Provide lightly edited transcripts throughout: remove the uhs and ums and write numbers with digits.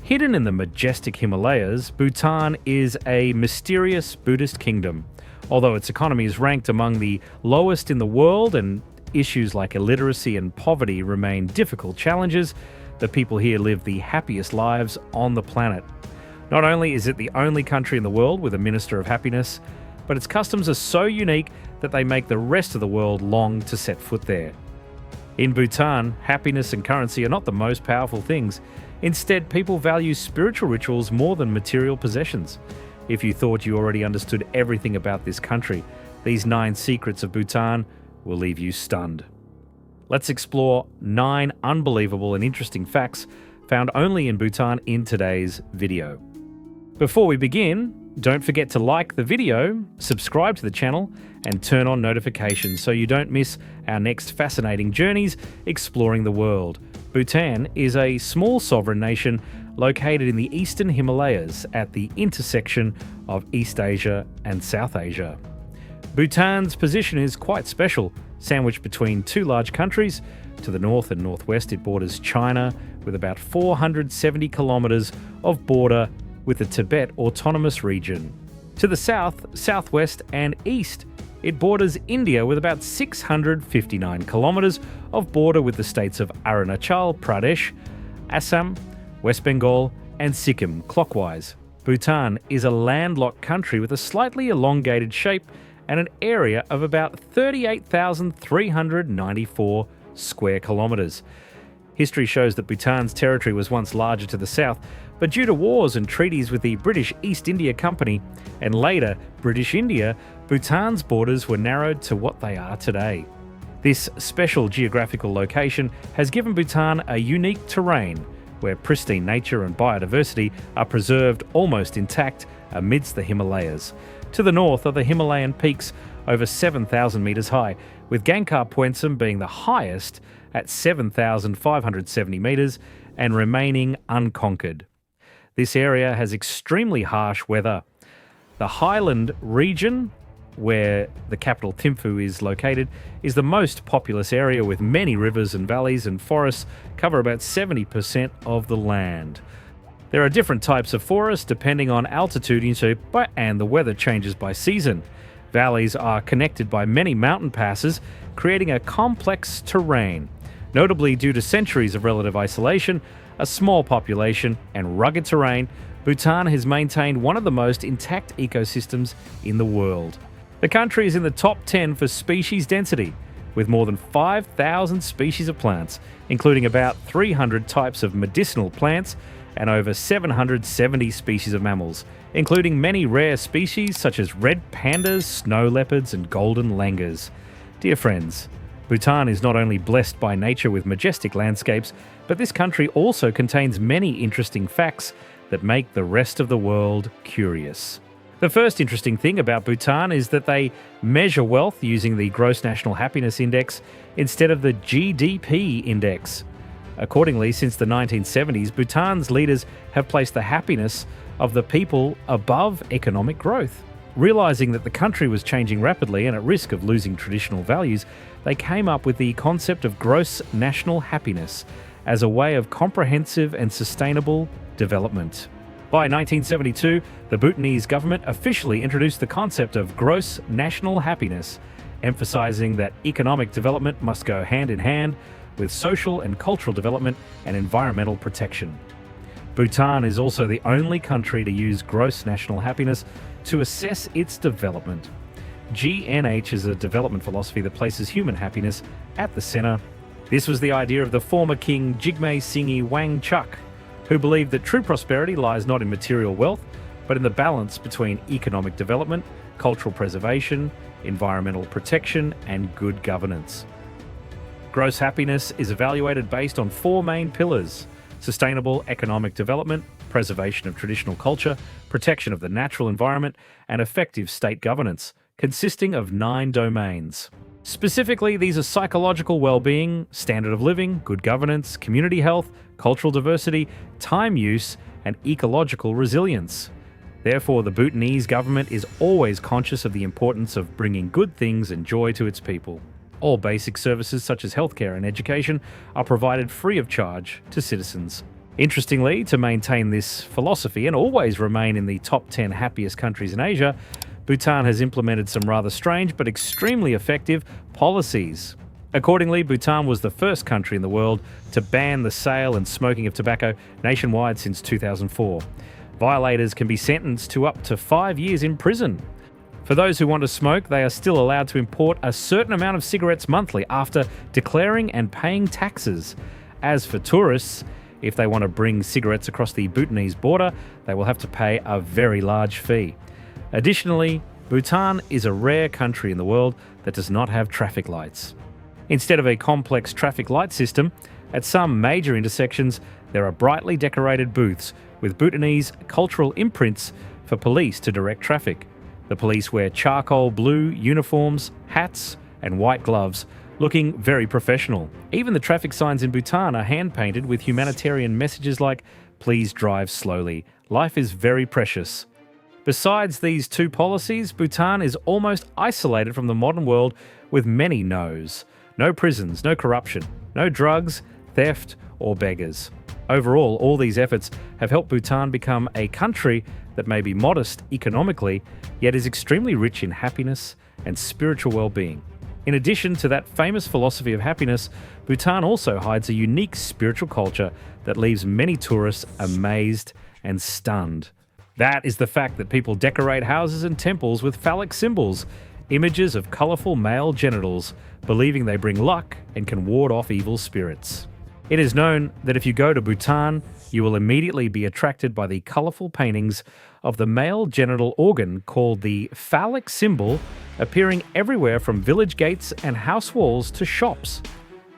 Hidden in the majestic Himalayas, Bhutan is a mysterious Buddhist kingdom. Although its economy is ranked among the lowest in the world and issues like illiteracy and poverty remain difficult challenges, the people here live the happiest lives on the planet. Not only is it the only country in the world with a Minister of Happiness, but its customs are so unique that they make the rest of the world long to set foot there. In Bhutan, happiness and currency are not the most powerful things. Instead, people value spiritual rituals more than material possessions. If you thought you already understood everything about this country, these 9 secrets of Bhutan will leave you stunned. Let's explore 9 unbelievable and interesting facts found only in Bhutan in today's video. Before we begin, don't forget to like the video, subscribe to the channel, and turn on notifications so you don't miss our next fascinating journeys exploring the world. Bhutan is a small sovereign nation located in the eastern Himalayas at the intersection of East Asia and South Asia. Bhutan's position is quite special, sandwiched between 2 large countries. To the north and northwest, it borders China with about 470 kilometers of border with the Tibet Autonomous Region. To the south, southwest, and east, it borders India with about 659 kilometers of border with the states of Arunachal Pradesh, Assam, West Bengal, and Sikkim clockwise. Bhutan is a landlocked country with a slightly elongated shape and an area of about 38,394 square kilometers. History shows that Bhutan's territory was once larger to the south, but due to wars and treaties with the British East India Company and later British India, Bhutan's borders were narrowed to what they are today. This special geographical location has given Bhutan a unique terrain where pristine nature and biodiversity are preserved almost intact amidst the Himalayas. To the north are the Himalayan peaks over 7,000 metres high, with Gangkar Puensum being the highest at 7,570 metres and remaining unconquered. This area has extremely harsh weather. The highland region, where the capital Thimphu is located, is the most populous area with many rivers and valleys, and forests cover about 70% of the land. There are different types of forests depending on altitude and the weather changes by season. Valleys are connected by many mountain passes, creating a complex terrain. Notably, due to centuries of relative isolation, a small population, and rugged terrain, Bhutan has maintained one of the most intact ecosystems in the world. The country is in the top 10 for species density, with more than 5,000 species of plants, including about 300 types of medicinal plants and over 770 species of mammals, including many rare species such as red pandas, snow leopards, and golden langurs. Dear friends, Bhutan is not only blessed by nature with majestic landscapes, but this country also contains many interesting facts that make the rest of the world curious. The first interesting thing about Bhutan is that they measure wealth using the Gross National Happiness Index instead of the GDP index. Accordingly, since the 1970s, Bhutan's leaders have placed the happiness of the people above economic growth. Realizing that the country was changing rapidly and at risk of losing traditional values, they came up with the concept of gross national happiness as a way of comprehensive and sustainable development. By 1972, the Bhutanese government officially introduced the concept of gross national happiness, emphasizing that economic development must go hand in hand with social and cultural development and environmental protection. Bhutan is also the only country to use gross national happiness to assess its development. GNH is a development philosophy that places human happiness at the center. This was the idea of the former king Jigme Singye Wangchuck, who believed that true prosperity lies not in material wealth, but in the balance between economic development, cultural preservation, environmental protection, and good governance. Gross happiness is evaluated based on 4 main pillars: sustainable economic development, preservation of traditional culture, protection of the natural environment, and effective state governance, consisting of 9 domains. Specifically, these are psychological well-being, standard of living, good governance, community health, cultural diversity, time use, and ecological resilience. Therefore, the Bhutanese government is always conscious of the importance of bringing good things and joy to its people. All basic services such as healthcare and education are provided free of charge to citizens. Interestingly, to maintain this philosophy and always remain in the top 10 happiest countries in Asia, Bhutan has implemented some rather strange but extremely effective policies. Accordingly, Bhutan was the first country in the world to ban the sale and smoking of tobacco nationwide since 2004. Violators can be sentenced to up to 5 years in prison. For those who want to smoke, they are still allowed to import a certain amount of cigarettes monthly after declaring and paying taxes. As for tourists, if they want to bring cigarettes across the Bhutanese border, they will have to pay a very large fee. Additionally, Bhutan is a rare country in the world that does not have traffic lights. Instead of a complex traffic light system, at some major intersections there are brightly decorated booths with Bhutanese cultural imprints for police to direct traffic. The police wear charcoal blue uniforms, hats, and white gloves, looking very professional. Even the traffic signs in Bhutan are hand-painted with humanitarian messages like, "Please drive slowly. Life is very precious." Besides these two policies, Bhutan is almost isolated from the modern world with many no's. No prisons, no corruption, no drugs, theft, or beggars. Overall, all these efforts have helped Bhutan become a country that may be modest economically, yet is extremely rich in happiness and spiritual well-being. In addition to that famous philosophy of happiness, Bhutan also hides a unique spiritual culture that leaves many tourists amazed and stunned. That is the fact that people decorate houses and temples with phallic symbols, images of colourful male genitals, believing they bring luck and can ward off evil spirits. It is known that if you go to Bhutan, you will immediately be attracted by the colourful paintings of the male genital organ called the phallic symbol, appearing everywhere from village gates and house walls to shops.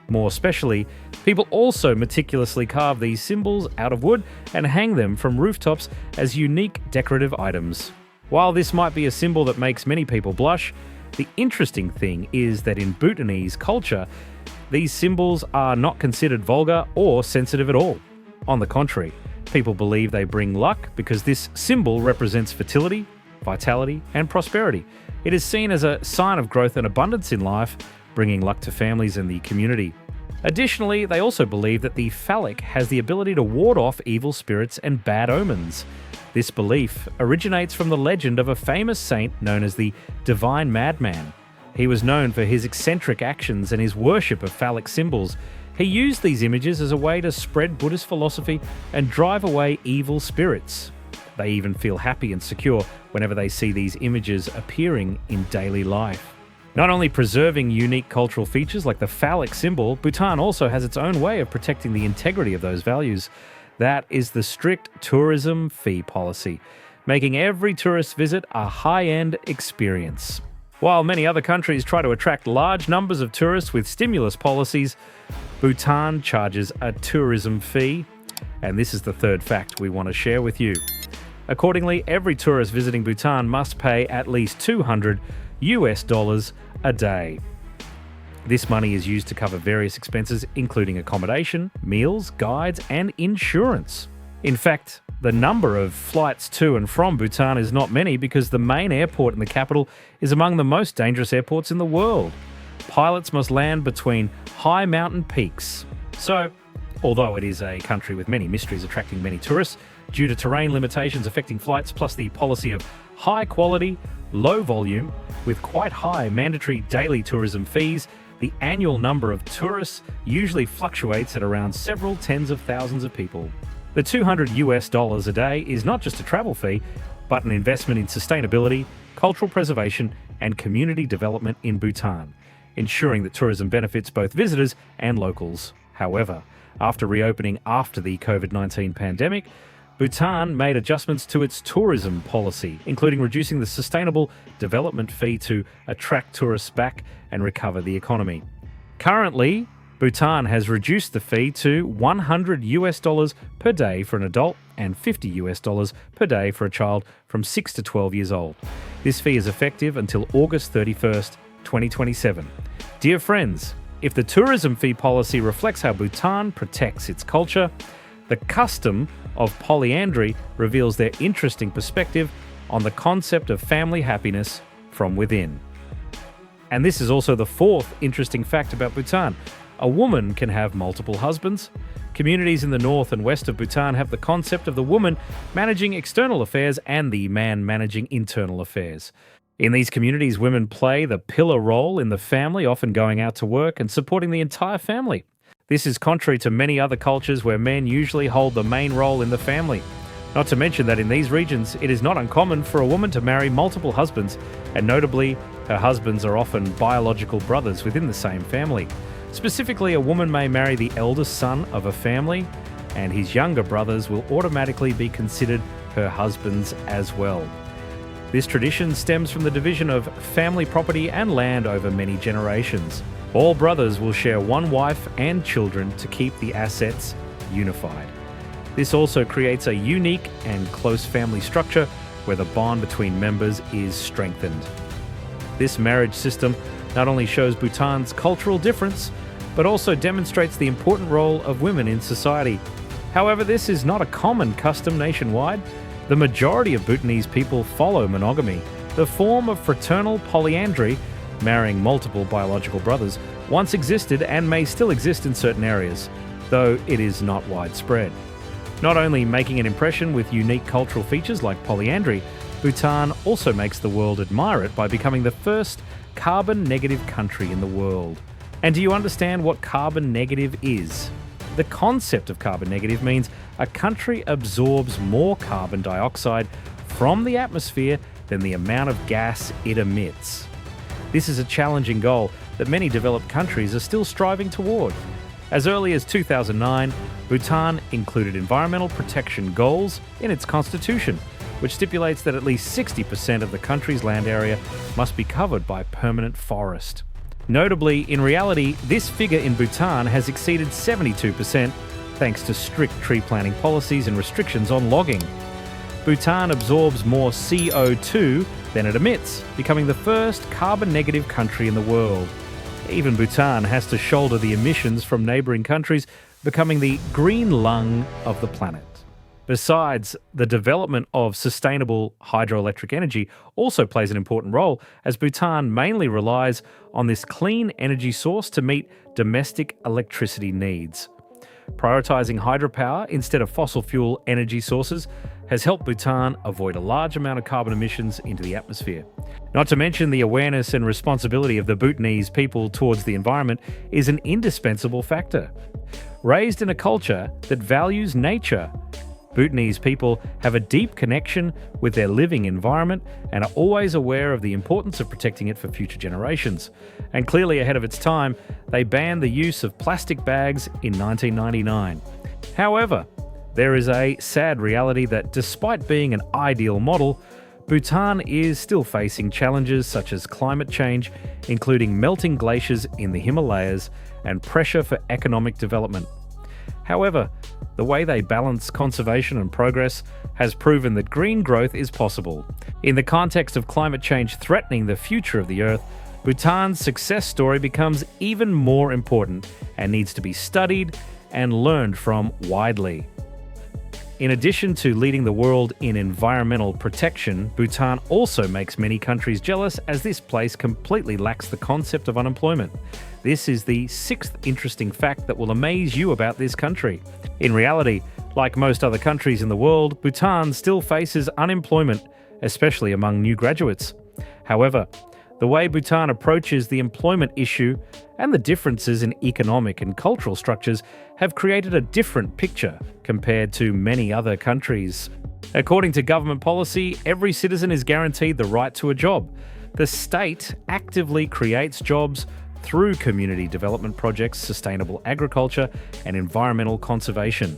More especially, people also meticulously carve these symbols out of wood and hang them from rooftops as unique decorative items. While this might be a symbol that makes many people blush, the interesting thing is that in Bhutanese culture, these symbols are not considered vulgar or sensitive at all. On the contrary, people believe they bring luck because this symbol represents fertility, vitality, and prosperity. It is seen as a sign of growth and abundance in life, bringing luck to families and the community. Additionally, they also believe that the phallic has the ability to ward off evil spirits and bad omens. This belief originates from the legend of a famous saint known as the Divine Madman. He was known for his eccentric actions and his worship of phallic symbols. He used these images as a way to spread Buddhist philosophy and drive away evil spirits. They even feel happy and secure whenever they see these images appearing in daily life. Not only preserving unique cultural features like the phallic symbol, Bhutan also has its own way of protecting the integrity of those values. That is the strict tourism fee policy, making every tourist visit a high-end experience. While many other countries try to attract large numbers of tourists with stimulus policies, Bhutan charges a tourism fee, and this is the third fact we want to share with you. Accordingly, every tourist visiting Bhutan must pay at least $200 a day. This money is used to cover various expenses, including accommodation, meals, guides, and insurance. In fact, the number of flights to and from Bhutan is not many because the main airport in the capital is among the most dangerous airports in the world. Pilots must land between high mountain peaks. So, although it is a country with many mysteries attracting many tourists, due to terrain limitations affecting flights plus the policy of high quality, low volume, with quite high mandatory daily tourism fees, the annual number of tourists usually fluctuates at around several tens of thousands of people. The $200 a day is not just a travel fee, but an investment in sustainability, cultural preservation, and community development in Bhutan, ensuring that tourism benefits both visitors and locals. However, after reopening after the COVID-19 pandemic, Bhutan made adjustments to its tourism policy, including reducing the sustainable development fee to attract tourists back and recover the economy. Currently, Bhutan has reduced the fee to $100 per day for an adult and $50 per day for a child from 6 to 12 years old. This fee is effective until August 31st, 2027. Dear friends, if the tourism fee policy reflects how Bhutan protects its culture, the custom of polyandry reveals their interesting perspective on the concept of family happiness from within. And this is also the fourth interesting fact about Bhutan. a woman can have multiple husbands. Communities in the north and west of Bhutan have the concept of the woman managing external affairs and the man managing internal affairs. In these communities, women play the pillar role in the family, often going out to work and supporting the entire family. This is contrary to many other cultures where men usually hold the main role in the family. Not to mention that in these regions, it is not uncommon for a woman to marry multiple husbands, and notably, her husbands are often biological brothers within the same family. Specifically, a woman may marry the eldest son of a family, and his younger brothers will automatically be considered her husbands as well. This tradition stems from the division of family property and land over many generations. All brothers will share one wife and children to keep the assets unified. This also creates a unique and close family structure where the bond between members is strengthened. This marriage system not only shows Bhutan's cultural difference, but also demonstrates the important role of women in society. However, this is not a common custom nationwide. The majority of Bhutanese people follow monogamy, the form of fraternal polyandry, marrying multiple biological brothers, once existed and may still exist in certain areas, though it is not widespread. Not only making an impression with unique cultural features like polyandry, Bhutan also makes the world admire it by becoming the first carbon-negative country in the world. And do you understand what carbon negative is? The concept of carbon negative means a country absorbs more carbon dioxide from the atmosphere than the amount of gas it emits. This is a challenging goal that many developed countries are still striving toward. As early as 2009, Bhutan included environmental protection goals in its constitution, which stipulates that at least 60% of the country's land area must be covered by permanent forest. Notably, in reality, this figure in Bhutan has exceeded 72% thanks to strict tree planting policies and restrictions on logging. Bhutan absorbs more CO2 than it emits, becoming the first carbon-negative country in the world. Even Bhutan has to shoulder the emissions from neighbouring countries, becoming the green lung of the planet. Besides, the development of sustainable hydroelectric energy also plays an important role, as Bhutan mainly relies on this clean energy source to meet domestic electricity needs. Prioritising hydropower instead of fossil fuel energy sources has helped Bhutan avoid a large amount of carbon emissions into the atmosphere. Not to mention the awareness and responsibility of the Bhutanese people towards the environment is an indispensable factor. Raised in a culture that values nature, Bhutanese people have a deep connection with their living environment and are always aware of the importance of protecting it for future generations. And clearly ahead of its time, they banned the use of plastic bags in 1999. However, there is a sad reality that despite being an ideal model, Bhutan is still facing challenges such as climate change, including melting glaciers in the Himalayas and pressure for economic development. However, the way they balance conservation and progress has proven that green growth is possible. In the context of climate change threatening the future of the Earth, Bhutan's success story becomes even more important and needs to be studied and learned from widely. In addition to leading the world in environmental protection, Bhutan also makes many countries jealous as this place completely lacks the concept of unemployment. This is the sixth interesting fact that will amaze you about this country. In reality, like most other countries in the world, Bhutan still faces unemployment, especially among new graduates. However, the way Bhutan approaches the employment issue and the differences in economic and cultural structures have created a different picture compared to many other countries. According to government policy, every citizen is guaranteed the right to a job. The state actively creates jobs through community development projects, sustainable agriculture, and environmental conservation.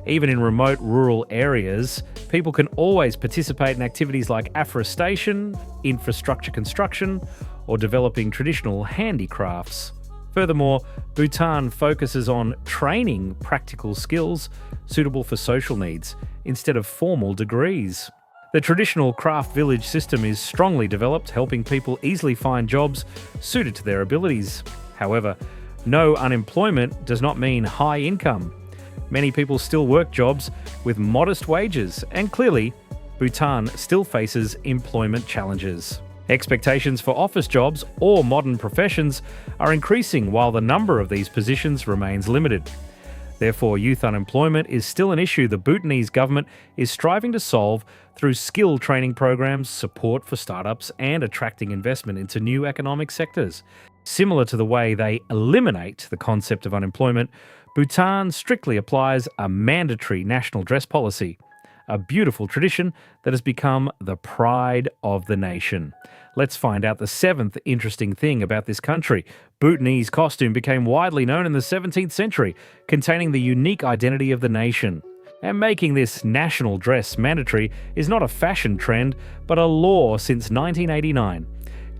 Even in remote rural areas, people can always participate in activities like afforestation, infrastructure construction, or developing traditional handicrafts. Furthermore, Bhutan focuses on training practical skills suitable for social needs instead of formal degrees. The traditional craft village system is strongly developed, helping people easily find jobs suited to their abilities. However, no unemployment does not mean high income. Many people still work jobs with modest wages, and clearly, Bhutan still faces employment challenges. Expectations for office jobs or modern professions are increasing while the number of these positions remains limited. Therefore, youth unemployment is still an issue the Bhutanese government is striving to solve through skill training programs, support for startups, and attracting investment into new economic sectors. Similar to the way they eliminate the concept of unemployment, Bhutan strictly applies a mandatory national dress policy, a beautiful tradition that has become the pride of the nation. Let's find out the seventh interesting thing about this country. Bhutanese costume became widely known in the 17th century, containing the unique identity of the nation. And making this national dress mandatory is not a fashion trend, but a law since 1989,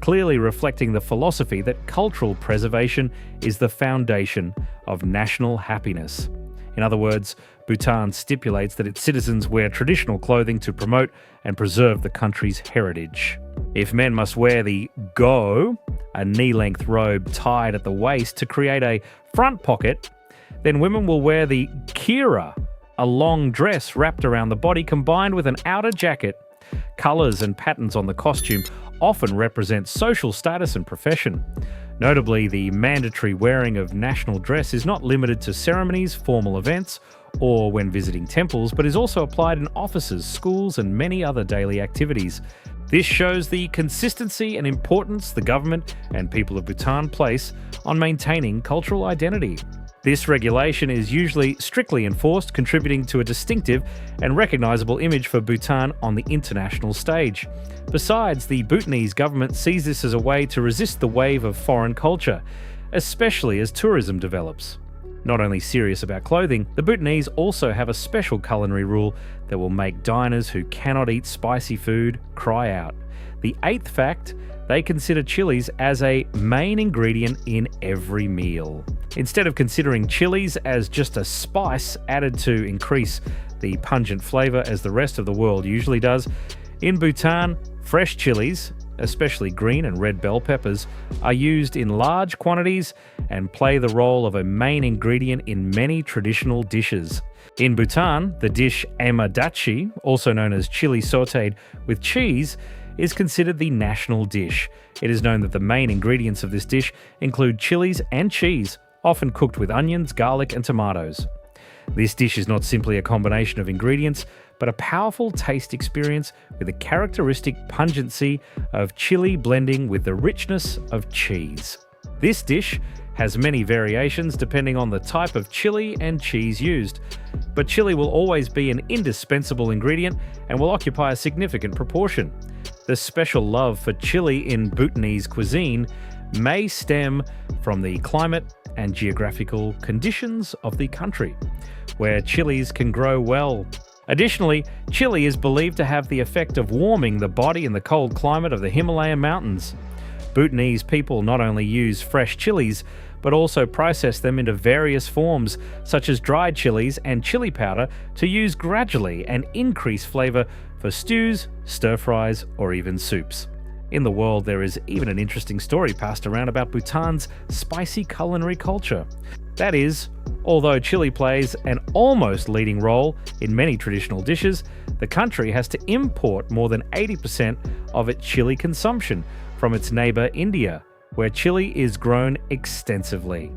clearly reflecting the philosophy that cultural preservation is the foundation of national happiness. In other words, Bhutan stipulates that its citizens wear traditional clothing to promote and preserve the country's heritage. If men must wear the go, a knee-length robe tied at the waist to create a front pocket, then women will wear the kira, a long dress wrapped around the body combined with an outer jacket. Colours and patterns on the costume often represent social status and profession. Notably, the mandatory wearing of national dress is not limited to ceremonies, formal events, or when visiting temples, but is also applied in offices, schools, and many other daily activities. This shows the consistency and importance the government and people of Bhutan place on maintaining cultural identity. This regulation is usually strictly enforced, contributing to a distinctive and recognisable image for Bhutan on the international stage. Besides, the Bhutanese government sees this as a way to resist the wave of foreign culture, especially as tourism develops. Not only serious about clothing, the Bhutanese also have a special culinary rule that will make diners who cannot eat spicy food cry out. The eighth fact, they consider chilies as a main ingredient in every meal. Instead of considering chilies as just a spice added to increase the pungent flavour as the rest of the world usually does, in Bhutan, fresh chilies, especially green and red bell peppers, are used in large quantities and play the role of a main ingredient in many traditional dishes. In Bhutan, the dish amadachi, also known as chili sautéed with cheese, is considered the national dish. It is known that the main ingredients of this dish include chilies and cheese, often cooked with onions, garlic, and tomatoes. This dish is not simply a combination of ingredients, but a powerful taste experience with a characteristic pungency of chili blending with the richness of cheese. This dish has many variations depending on the type of chili and cheese used, but chili will always be an indispensable ingredient and will occupy a significant proportion. The special love for chili in Bhutanese cuisine may stem from the climate and geographical conditions of the country, where chilies can grow well. Additionally, chili is believed to have the effect of warming the body in the cold climate of the Himalayan mountains. Bhutanese people not only use fresh chilies, but also process them into various forms, such as dried chilies and chili powder, to use gradually and increase flavour for stews, stir-fries, or even soups. In the world, there is even an interesting story passed around about Bhutan's spicy culinary culture. That is, although chili plays an almost leading role in many traditional dishes, the country has to import more than 80% of its chili consumption from its neighbour India, where chili is grown extensively.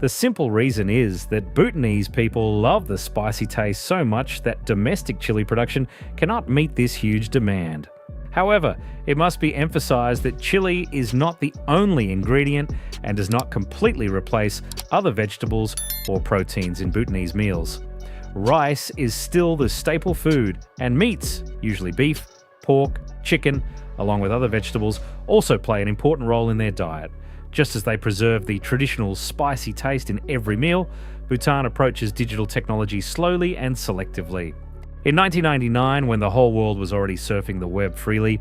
The simple reason is that Bhutanese people love the spicy taste so much that domestic chili production cannot meet this huge demand. However, it must be emphasized that chili is not the only ingredient and does not completely replace other vegetables or proteins in Bhutanese meals. Rice is still the staple food, and meats, usually beef, pork, chicken, along with other vegetables, also play an important role in their diet. Just as they preserve the traditional spicy taste in every meal, Bhutan approaches digital technology slowly and selectively. In 1999, when the whole world was already surfing the web freely,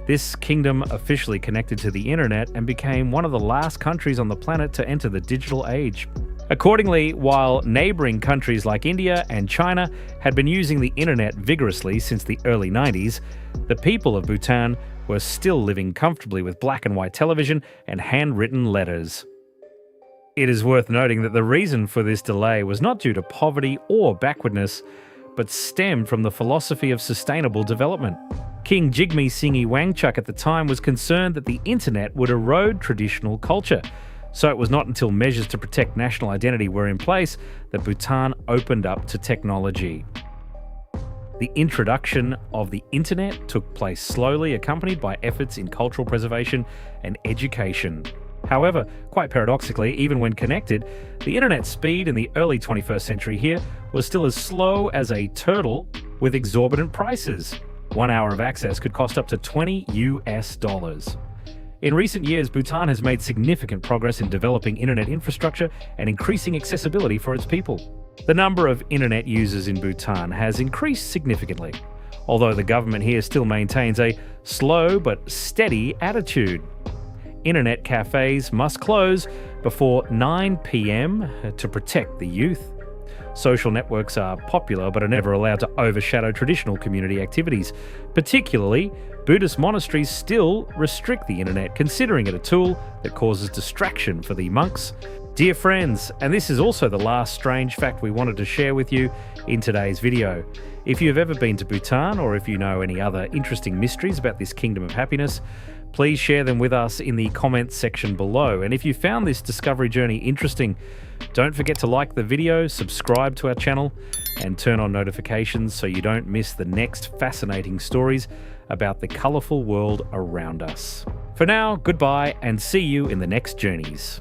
this kingdom officially connected to the internet and became one of the last countries on the planet to enter the digital age. Accordingly, while neighbouring countries like India and China had been using the internet vigorously since the early 90s, the people of Bhutan were still living comfortably with black and white television and handwritten letters. It is worth noting that the reason for this delay was not due to poverty or backwardness, but stemmed from the philosophy of sustainable development. King Jigme Singye Wangchuck at the time was concerned that the internet would erode traditional culture. So it was not until measures to protect national identity were in place that Bhutan opened up to technology. The introduction of the internet took place slowly, accompanied by efforts in cultural preservation and education. However, quite paradoxically, even when connected, the internet speed in the early 21st century here was still as slow as a turtle with exorbitant prices. 1 hour of access could cost up to $20. In recent years, Bhutan has made significant progress in developing internet infrastructure and increasing accessibility for its people. The number of internet users in Bhutan has increased significantly, although the government here still maintains a slow but steady attitude. Internet cafes must close before 9 p.m. to protect the youth. Social networks are popular but are never allowed to overshadow traditional community activities. Particularly, Buddhist monasteries still restrict the internet, considering it a tool that causes distraction for the monks. Dear friends, and this is also the last strange fact we wanted to share with you in today's video. If you've ever been to Bhutan, or if you know any other interesting mysteries about this kingdom of happiness, please share them with us in the comments section below. And if you found this discovery journey interesting, don't forget to like the video, subscribe to our channel, and turn on notifications so you don't miss the next fascinating stories about the colourful world around us. For now, goodbye and see you in the next journeys.